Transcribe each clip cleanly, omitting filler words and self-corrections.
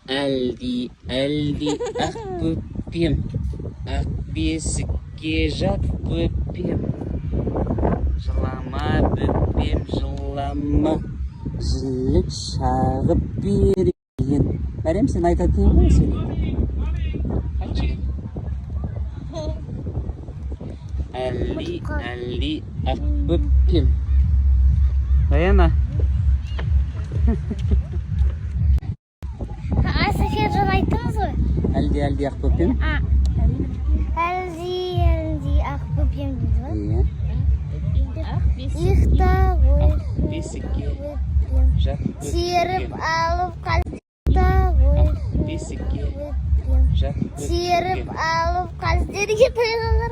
әлди ақ бөпем, ақ бесікке жат бөпем. Жылама бөпем, жылама, жілік шағып берген. Мәрем, сен айтатын ғой сөйлейді. Әлди ақ бөпем. Даяна. Сәкен жан айттыңыз ғой? Әлди ақ бөпем. Әлди ақ бөпем дейді ғой? Иә. Иықта ғой Бесікке бөпем. жат Теріп бөпем. алып қалда ғой Бесікке бөпем. жат Теріп бөпем. алып қаздерге тойғалар.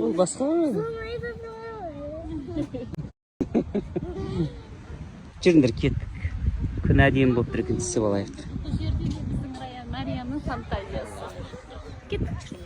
Ол басқа ғой. Жүріңдер, кеттік. Күн әдемі болып тұр екен, түсіп алайық. Бұл жерде біздің Марияның фантазиясы. Кеттік.